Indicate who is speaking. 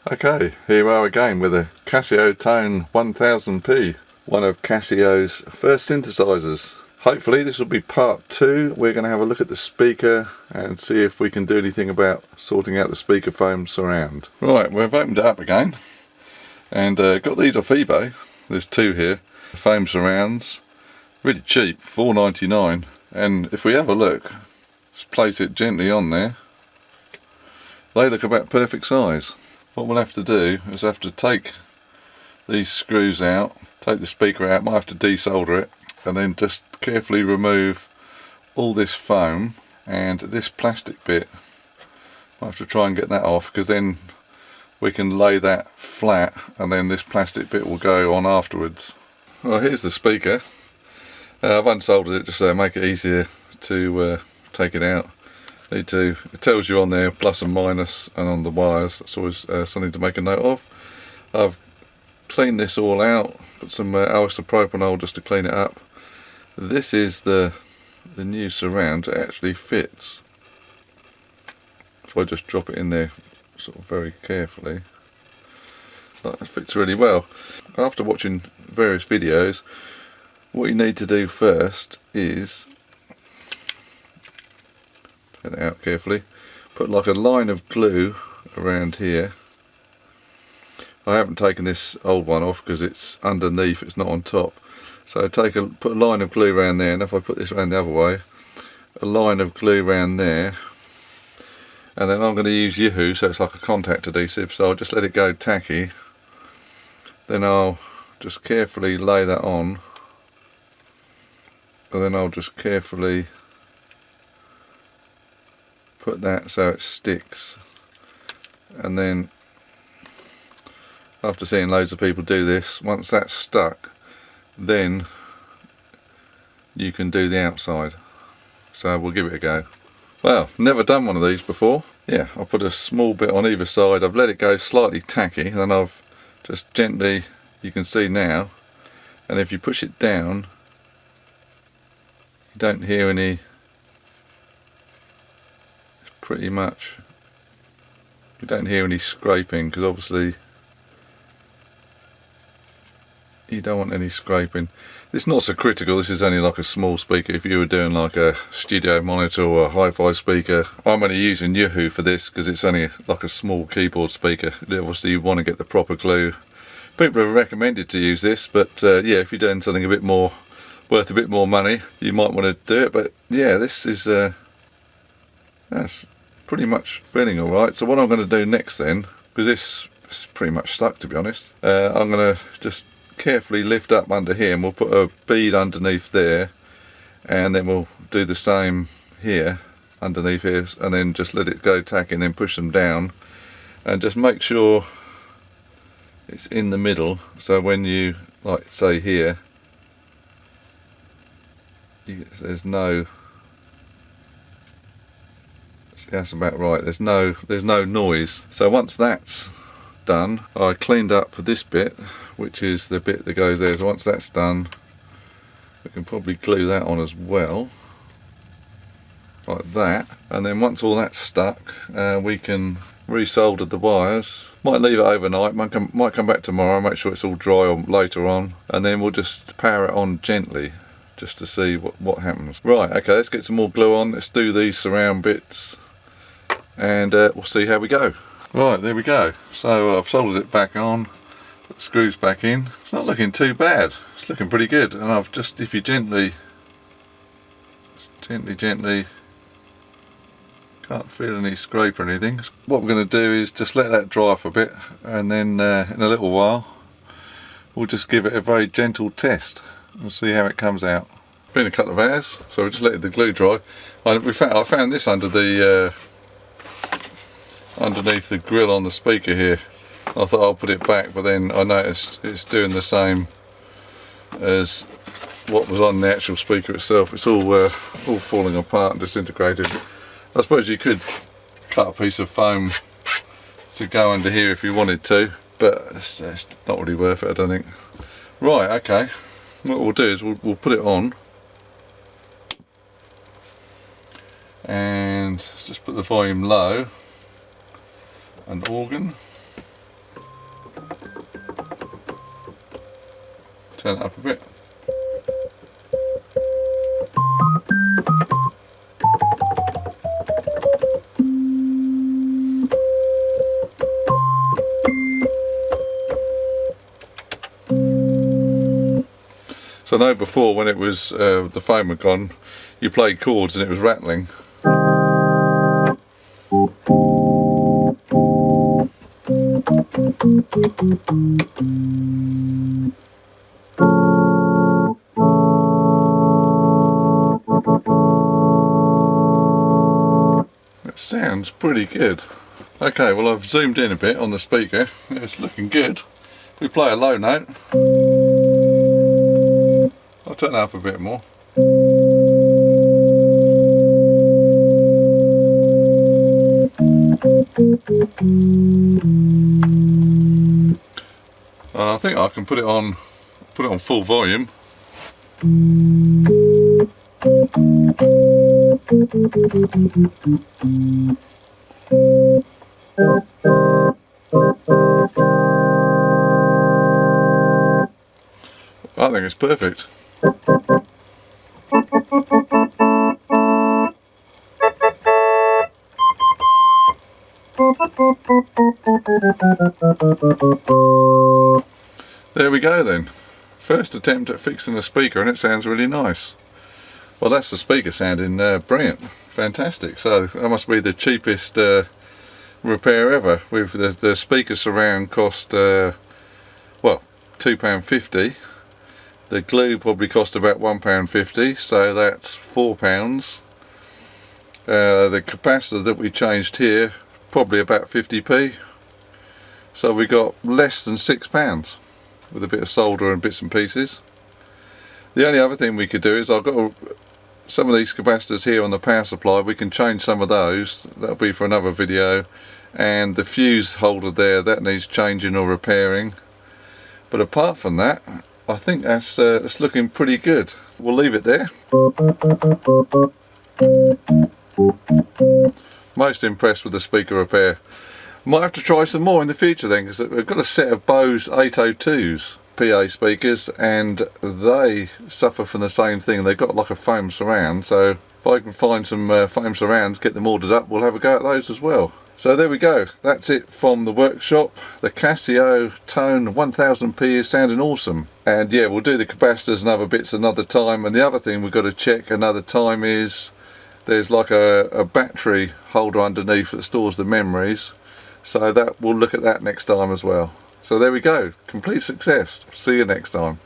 Speaker 1: Okay, here we are again with a Casiotone 1000p, one of Casio's first synthesizers. Hopefully this will be part 2. We're going to have a look at the speaker and see if we can do anything about sorting out the speakerphone surround. Right, we've opened it up again and got these off eBay. There's two here, foam surrounds, really cheap, $4.99, and if we have a look, just place it gently on there, they look about perfect size. What we'll have to do is have to take these screws out, take the speaker out, might have to desolder it, and then just carefully remove all this foam and this plastic bit. I'll have to try and get that off, because then we can lay that flat and then this plastic bit will go on afterwards. Well, here's the speaker. I've unsoldered it just to make it easier to take it out. It tells you on there plus and minus, and on the wires. That's always something to make a note of. I've cleaned this all out, put some isopropanol just to clean it up. This is the new surround. It actually fits. If I just drop it in there sort of very carefully, that fits really well. After watching various videos, what you need to do first is take that out carefully, put like a line of glue around here. I haven't taken this old one off because it's underneath, it's not on top. So put a line of glue around there, and if I put this around the other way, a line of glue around there, and then I'm going to use Yoo-hoo, so it's like a contact adhesive, so I'll just let it go tacky, then I'll just carefully lay that on, and then I'll just carefully put that so it sticks. And then, after seeing loads of people do this, once that's stuck, then you can do the outside. So we'll give it a go. Well, never done one of these before. Yeah, I'll put a small bit on either side. I've let it go slightly tacky, and then I've just gently, you can see now, and if you push it down, you don't hear any, pretty much, you don't hear any scraping, because obviously you don't want any scraping. It's not so critical. This is only like a small speaker. If you were doing like a studio monitor or a hi-fi speaker, I'm only using Yoo-hoo for this because it's only like a small keyboard speaker. Obviously you want to get the proper glue. People have recommended to use this, but yeah, if you're doing something a bit more, worth a bit more money, you might want to do it. But yeah, this is that's pretty much feeling alright. So what I'm going to do next then, because this is pretty much stuck to be honest, I'm going to just carefully lift up under here, and we'll put a bead underneath there, and then we'll do the same here underneath here, and then just let it go tacky, and then push them down, and just make sure it's in the middle, so when you, like say here, there's no, that's about right, there's no noise. So once that's done, I cleaned up this bit, which is the bit that goes there. So once that's done, we can probably glue that on as well, like that. And then once all that's stuck, we can resolder the wires. Might leave it overnight, might come back tomorrow, make sure it's all dry or later on, and then we'll just power it on gently just to see what happens. Right, okay, let's get some more glue on. Let's do these surround bits, and we'll see how we go. Right, there we go. So I've soldered it back on, put the screws back in. It's not looking too bad. It's looking pretty good. And I've just, if you gently, can't feel any scrape or anything. What we're going to do is just let that dry for a bit, and then in a little while we'll just give it a very gentle test and see how it comes out. It's been a couple of hours, so we just let the glue dry. I found this under the underneath the grill on the speaker here. I thought I'll put it back, but then I noticed it's doing the same as what was on the actual speaker itself. It's all falling apart and disintegrated. I suppose you could cut a piece of foam to go under here if you wanted to, but it's not really worth it, I don't think. Right, okay, what we'll do is we'll put it on, and just put the volume low, and organ, Turn it up a bit. So I know before when it was the foam had gone, you played chords and it was rattling. It sounds pretty good. Okay, well I've zoomed in a bit on the speaker. It's looking good. If we play a low note, I'll turn it up a bit more. I think I can put it on full volume. I think it's perfect. There we go then. First attempt at fixing the speaker, and it sounds really nice. Well, that's the speaker sounding brilliant, fantastic. So that must be the cheapest repair ever. With the speaker surround cost well, £2.50. The glue probably cost about £1.50, so that's £4. The capacitor that we changed here, probably about 50p. So we got less than £6 with a bit of solder and bits and pieces. The only other thing we could do is I've got some of these capacitors here on the power supply. We can change some of those. That'll be for another video. And the fuse holder there, that needs changing or repairing. But apart from that, I think that's looking pretty good. We'll leave it there. Most impressed with the speaker repair. Might have to try some more in the future then, because we've got a set of Bose 802s PA speakers and they suffer from the same thing. They've got like a foam surround, so if I can find some foam surrounds, get them ordered up, we'll have a go at those as well. So there we go, that's it from the workshop. The Casiotone 1000p is sounding awesome. And yeah, we'll do the capacitors and other bits another time. And the other thing we've got to check another time is there's like a battery holder underneath that stores the memories. So that we'll look at that next time as well. So there we go, complete success. See you next time.